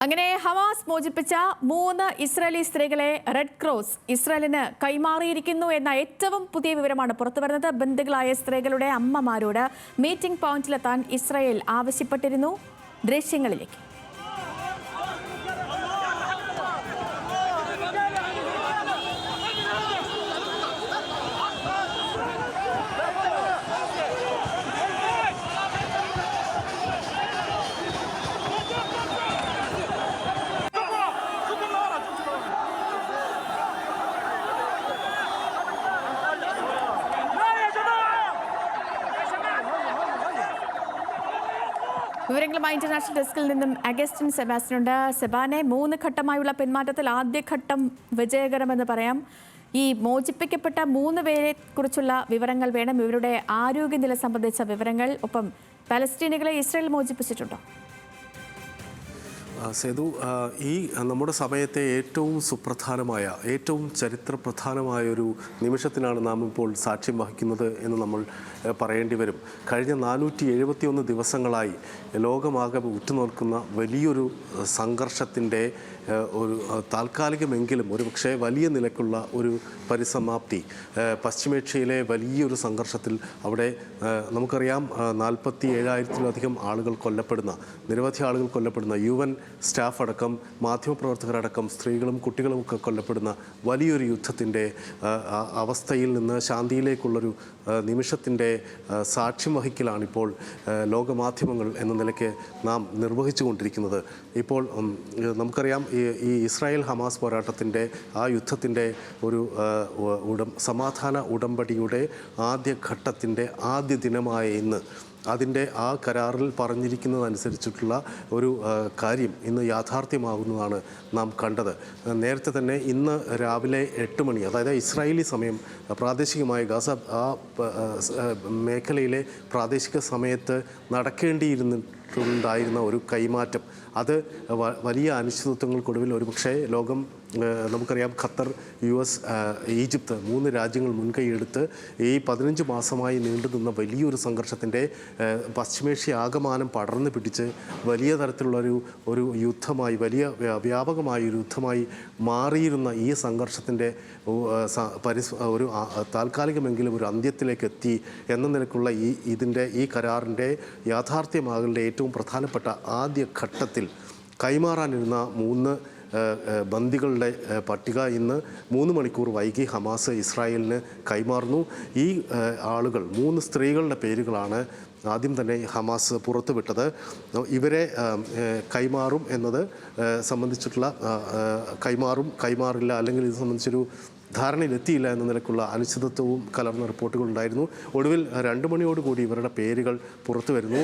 അങ്ങനെ Hamas മോചിപ്പിച്ച 3 Israeli സ്ത്രീകളെ red cross ഇസ്രായേലിന് കൈമാറിയിരിക്കുന്നു എന്ന ഏറ്റവും പുതിയ വിവരമാണ് പുറത്തുവരുന്നത്. ബന്ദികളായ സ്ത്രീകളുടെ അമ്മമാരോട് മീറ്റിംഗ് പോയിന്റിലെത്താൻ ഇസ്രായേൽ ആവശ്യപ്പെട്ടിരുന്നു. ദൃശ്യങ്ങളിലേക്ക്. വിവരങ്ങളുമായി ഇന്റർനാഷണൽ ഡെസ്കിൽ നിന്നും അഗസ്റ്റിൻ സെബാസ്റ്റ്യൻ ഉണ്ട്. സെബാനെ, 3 ഘട്ടമായുള്ള പിന്മാറ്റത്തിൽ ആദ്യഘട്ടം വിജയകരമെന്ന് പറയാം. ഈ മോചിപ്പിക്കപ്പെട്ട 3 പേരെ കുറിച്ചുള്ള വിവരങ്ങൾ വേണം, ഇവരുടെ ആരോഗ്യനില സംബന്ധിച്ച വിവരങ്ങൾ. ഒപ്പം പലസ്തീനികളെ ഇസ്രായേൽ മോചിപ്പിച്ചിട്ടുണ്ടോ? സേതു, ഈ നമ്മുടെ സമയത്തെ ഏറ്റവും സുപ്രധാനമായ, ഏറ്റവും ചരിത്രപ്രധാനമായൊരു നിമിഷത്തിനാണ് നാം ഇപ്പോൾ സാക്ഷ്യം വഹിക്കുന്നത് എന്ന് നമ്മൾ പറയേണ്ടി വരും. കഴിഞ്ഞ 471 ദിവസങ്ങളായി ലോകമാകെ ഉറ്റുനോക്കുന്ന വലിയൊരു സംഘർഷത്തിൻ്റെ ഒരു താൽക്കാലികമെങ്കിലും ഒരുപക്ഷെ വലിയ നിലക്കുള്ള ഒരു പരിസമാപ്തി പശ്ചിമേഷ്യയിലെ വലിയൊരു സംഘർഷത്തിൽ. അവിടെ നമുക്കറിയാം 47,000-ത്തിലധികം ആളുകൾ കൊല്ലപ്പെടുന്ന, നിരവധി ആളുകൾ കൊല്ലപ്പെടുന്ന, UN സ്റ്റാഫ് അടക്കം, മാധ്യമപ്രവർത്തകരടക്കം, സ്ത്രീകളും കുട്ടികളും ഒക്കെ കൊല്ലപ്പെടുന്ന വലിയൊരു യുദ്ധത്തിൻ്റെ അവസ്ഥയിൽ നിന്ന് ശാന്തിയിലേക്കുള്ളൊരു നിമിഷത്തിൻ്റെ സാക്ഷ്യം വഹിക്കലാണിപ്പോൾ ലോകമാധ്യമങ്ങൾ എന്ന നിലയ്ക്ക് നാം നിർവഹിച്ചു കൊണ്ടിരിക്കുന്നത്. ഇപ്പോൾ നമുക്കറിയാം, ഈ ഇസ്രായേൽ ഹമാസ് പോരാട്ടത്തിൻ്റെ, ആ യുദ്ധത്തിൻ്റെ ഒരു സമാധാന ഉടമ്പടിയുടെ ആദ്യഘട്ടത്തിൻ്റെ ആദ്യ ദിനമായ ഇന്ന് അതിൻ്റെ ആ കരാറിൽ പറഞ്ഞിരിക്കുന്നതനുസരിച്ചിട്ടുള്ള ഒരു കാര്യം ഇന്ന് യാഥാർത്ഥ്യമാകുന്നതാണ് നാം കണ്ടത്. നേരത്തെ തന്നെ ഇന്ന് രാവിലെ 8 മണി, അതായത് ഇസ്രായേലി സമയം, പ്രാദേശികമായ ഗാസ ആ മേഖലയിലെ പ്രാദേശിക സമയത്ത് നടക്കേണ്ടിയിരുന്നിട്ടുണ്ടായിരുന്ന ഒരു കൈമാറ്റം, അത് വലിയ അനിശ്ചിതത്വങ്ങൾക്കൊടുവിൽ ഒരുപക്ഷെ ലോകം, നമുക്കറിയാം ഖത്തർ, US, ഈജിപ്ത് 3 രാജ്യങ്ങൾ മുൻകൈയെടുത്ത് ഈ 15 മാസമായി നീണ്ടുനിന്ന വലിയൊരു സംഘർഷത്തിൻ്റെ പശ്ചിമേഷ്യ ആകമാനം പടർന്നു പിടിച്ച് വലിയ തരത്തിലുള്ളൊരു യുദ്ധമായി, വലിയ വ്യാപകമായ ഒരു യുദ്ധമായി മാറിയിരുന്ന ഈ സംഘർഷത്തിൻ്റെ ഒരു താൽക്കാലികമെങ്കിലും ഒരു അന്ത്യത്തിലേക്ക് എത്തി എന്ന നിലക്കുള്ള ഈ കരാറിൻ്റെ യാഥാർത്ഥ്യമാകലിൻ്റെ ഏറ്റവും പ്രധാനപ്പെട്ട ആദ്യ ഘട്ടത്തിൽ കൈമാറാനിരുന്ന 3 ബന്ദികളുടെ പട്ടിക ഇന്ന് 3 മണിക്കൂർ വൈകി ഹമാസ് ഇസ്രായേലിന് കൈമാറുന്നു. ഈ ആളുകൾ 3 സ്ത്രീകളുടെ പേരുകളാണ് ആദ്യം തന്നെ ഹമാസ് പുറത്തുവിട്ടത്. ഇവരെ കൈമാറും എന്നത് സംബന്ധിച്ചിട്ടുള്ള കൈമാറില്ല, അല്ലെങ്കിൽ ഇത് സംബന്ധിച്ചൊരു ധാരണയിലെത്തിയില്ല എന്ന നിലക്കുള്ള അനിശ്ചിതത്വവും കലർന്ന റിപ്പോർട്ടുകൾ ഉണ്ടായിരുന്നു. ഒടുവിൽ 2 മണിയോടുകൂടി ഇവരുടെ പേരുകൾ പുറത്തു വരുന്നു.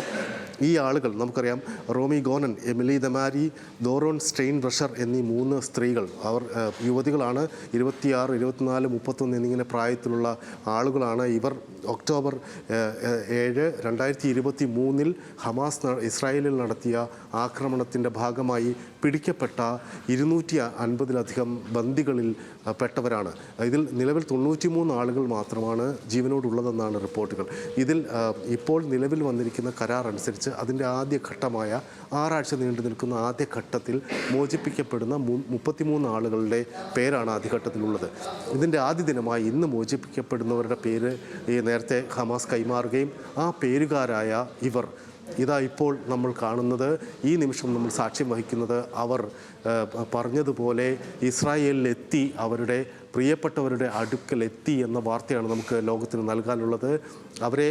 ഈ ആളുകൾ നമുക്കറിയാം, റോമി ഗോനൻ, എമിലി ദമാരി, ദോറോൺ സ്റ്റെയിൻ ബ്രഷർ എന്നീ 3 സ്ത്രീകൾ. അവർ യുവതികളാണ്. 26, 24, 31 എന്നിങ്ങനെ പ്രായത്തിലുള്ള ആളുകളാണ്. ഇവർ ഒക്ടോബർ 7, 2023 ഹമാസ് ഇസ്രായേലിൽ നടത്തിയ ആക്രമണത്തിൻ്റെ ഭാഗമായി പിടിക്കപ്പെട്ട 250-ലധികം ബന്ദികളിൽ പെട്ടവരാണ്. ഇതിൽ നിലവിൽ 93 ആളുകൾ മാത്രമാണ് ജീവനോടുള്ളതെന്നാണ് റിപ്പോർട്ടുകൾ. ഇതിൽ ഇപ്പോൾ നിലവിൽ വന്നിരിക്കുന്ന കരാർ അനുസരിച്ച് അതിൻ്റെ ആദ്യഘട്ടമായ 6 ആഴ്ച നീണ്ടു നിൽക്കുന്ന ആദ്യഘട്ടത്തിൽ മോചിപ്പിക്കപ്പെടുന്ന 33 ആളുകളുടെ പേരാണ് ആദ്യഘട്ടത്തിലുള്ളത്. ഇതിൻ്റെ ആദ്യ ദിനമായി ഇന്ന് മോചിപ്പിക്കപ്പെടുന്നവരുടെ പേര് നേരത്തെ ഹമാസ് കൈമാറുകയും ആ പേരുകാരായ ഇവർ ഇതാ ഇപ്പോൾ നമ്മൾ കാണുന്നത്, ഈ നിമിഷം നമ്മൾ സാക്ഷ്യം വഹിക്കുന്നത്, അവർ പറഞ്ഞതുപോലെ ഇസ്രായേലിലെത്തി, അവരുടെ പ്രിയപ്പെട്ടവരുടെ അടുക്കലെത്തി എന്ന വാർത്തയാണ് നമുക്ക് ലോകത്തിന് നൽകാനുള്ളത്. അവരെ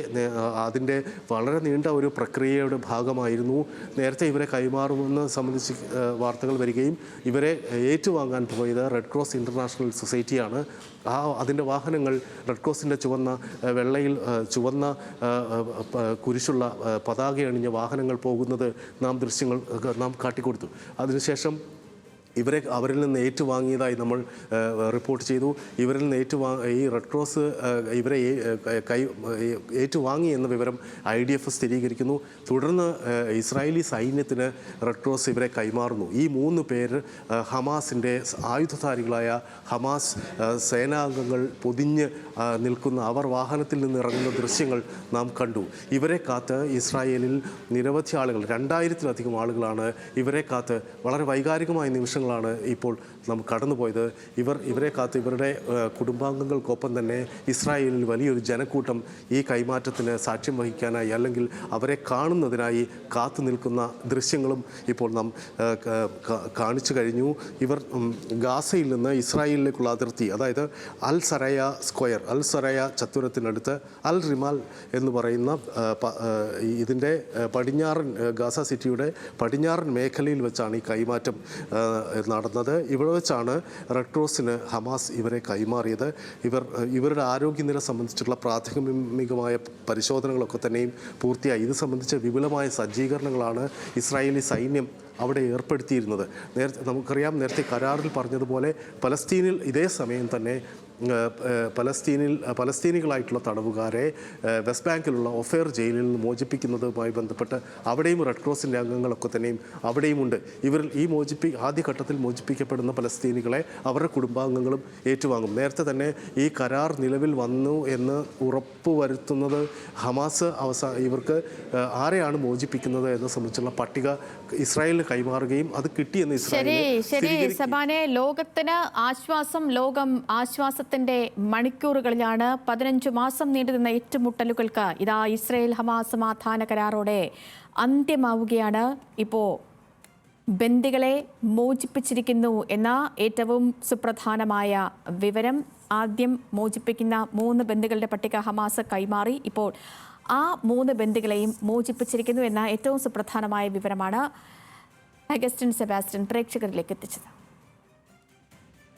അതിൻ്റെ വളരെ നീണ്ട ഒരു പ്രക്രിയയുടെ ഭാഗമായിരുന്നു. നേരത്തെ ഇവരെ കൈമാറുമെന്ന് സംബന്ധിച്ച് വാർത്തകൾ വരികയും ഇവരെ ഏറ്റുവാങ്ങാൻ പോയത് റെഡ് ക്രോസ് ഇൻ്റർനാഷണൽ സൊസൈറ്റിയാണ്. അതിൻ്റെ വാഹനങ്ങൾ റെഡ് ക്രോസിൻ്റെ വെള്ളയിൽ ചുവന്ന കുരിശുള്ള പതാക അണിഞ്ഞ വാഹനങ്ങൾ പോകുന്നത് ദൃശ്യങ്ങൾ നാം കാട്ടിക്കൊടുത്തു. അതിനുശേഷം അവരിൽ നിന്ന് ഏറ്റുവാങ്ങിയതായി നമ്മൾ റിപ്പോർട്ട് ചെയ്തു. ഇവരിൽ നിന്ന് ഈ റെഡ് ക്രോസ് ഇവരെ ഏറ്റുവാങ്ങി എന്ന വിവരം IDF സ്ഥിരീകരിക്കുന്നു. തുടർന്ന് ഇസ്രായേലി സൈന്യത്തിന് റെഡ് ക്രോസ് ഇവരെ കൈമാറുന്നു. ഈ 3 പേര് ഹമാസിൻ്റെ ആയുധധാരികളായ ഹമാസ് സേനാംഗങ്ങൾ പൊതിഞ്ഞ് നിൽക്കുന്ന അവർ വാഹനത്തിൽ നിന്ന് ഇറങ്ങുന്ന ദൃശ്യങ്ങൾ നാം കണ്ടു. ഇവരെ കാത്ത് ഇസ്രായേലിൽ നിരവധി ആളുകൾ 2000-ലധികം ആളുകളാണ് ഇവരെ കാത്ത്. വളരെ വൈകാരികമായ നിമിഷങ്ങളാണ് ഇപ്പോൾ നമുക്ക് കടന്നുപോയത്. ഇവരെ കാത്ത് ഇവരുടെ കുടുംബാംഗങ്ങൾക്കൊപ്പം തന്നെ ഇസ്രായേലിൽ വലിയൊരു ജനക്കൂട്ടം ഈ കൈമാറ്റത്തിന് സാക്ഷ്യം വഹിക്കാനായി അല്ലെങ്കിൽ അവരെ കാണുന്നതിനായി കാത്തു നിൽക്കുന്ന ദൃശ്യങ്ങളും ഇപ്പോൾ നാം കാണിച്ചു കഴിഞ്ഞു. ഇവർ ഗാസയിൽ നിന്ന് ഇസ്രായേലിലേക്കുള്ള അതിർത്തി, അതായത് അൽ സറയ സ്ക്വയർ, അൽ സറയ ചത്തുരത്തിനടുത്ത് അൽ റിമാൽ എന്ന് പറയുന്ന ഇതിൻ്റെ പടിഞ്ഞാറൻ ഗാസ സിറ്റിയുടെ പടിഞ്ഞാറൻ മേഖലയിൽ വെച്ചാണ് ഈ കൈമാറ്റം നടന്നത്. ഇവിടെ വെച്ചാണ് റെഡ് ക്രോസിന് ഹമാസ് ഇവരെ കൈമാറിയത്. ഇവരുടെ ആരോഗ്യനില സംബന്ധിച്ചിട്ടുള്ള പ്രാഥമികമായ പരിശോധനകളൊക്കെ തന്നെയും പൂർത്തിയായി. ഇത് സംബന്ധിച്ച് വിപുലമായ സജ്ജീകരണങ്ങളാണ് ഇസ്രായേലി സൈന്യം അവിടെ ഏർപ്പെടുത്തിയിരുന്നത്. നേരത്തെ കരാറിൽ പറഞ്ഞതുപോലെ പലസ്തീനിൽ ഇതേ സമയം തന്നെ പലസ്തീനികളായിട്ടുള്ള തടവുകാരെ വെസ്റ്റ് ബാങ്കിലുള്ള ഒഫേർ ജയിലിൽ നിന്ന് മോചിപ്പിക്കുന്നതുമായി ബന്ധപ്പെട്ട് അവിടെയും റെഡ് ക്രോസിൻ്റെ അംഗങ്ങളൊക്കെ തന്നെയും അവിടെയുമുണ്ട്. ഈ ആദ്യഘട്ടത്തിൽ മോചിപ്പിക്കപ്പെടുന്ന പലസ്തീനികളെ അവരുടെ കുടുംബാംഗങ്ങളും ഏറ്റുവാങ്ങും. നേരത്തെ തന്നെ ഈ കരാർ നിലവിൽ വന്നു എന്ന് ഉറപ്പുവരുത്തുന്നത് ഹമാസ് ഇവർക്ക് ആരെയാണ് മോചിപ്പിക്കുന്നത് എന്നെ സംബന്ധിച്ചുള്ള പട്ടിക ഇസ്രായേലിന് കൈമാറുകയും അത് കിട്ടിയെന്ന് ഇസ്രായേൽ സബാനെ, ലോകത്തിന് ആശ്വാസം, ലോകം ആശ്വാസത്തിന്റെ മണിക്കൂറുകളിലാണ്. 15 മാസം നീണ്ടുനിന്ന ഏറ്റുമുട്ടലുകൾക്ക് ഇതാ ഇസ്രായേൽ ഹമാസ് സമാധാന കരാറോടെ അന്ത്യമാവുകയാണ്. ഇപ്പോൾ ബന്ദികളെ മോചിപ്പിച്ചിരിക്കുന്നു എന്ന ഏറ്റവും സുപ്രധാനമായ വിവരം. ആദ്യം മോചിപ്പിക്കുന്ന 3 ബന്ദികളുടെ പട്ടിക ഹമാസ് കൈമാറി. ഇപ്പോൾ ആ 3 ബന്ദികളെയും മോചിപ്പിച്ചിരിക്കുന്നു എന്ന ഏറ്റവും സുപ്രധാനമായ വിവരമാണ് അഗസ്റ്റിൻ സെബാസ്റ്റ്യൻ പ്രേക്ഷകരിലേക്ക് എത്തിച്ചത്.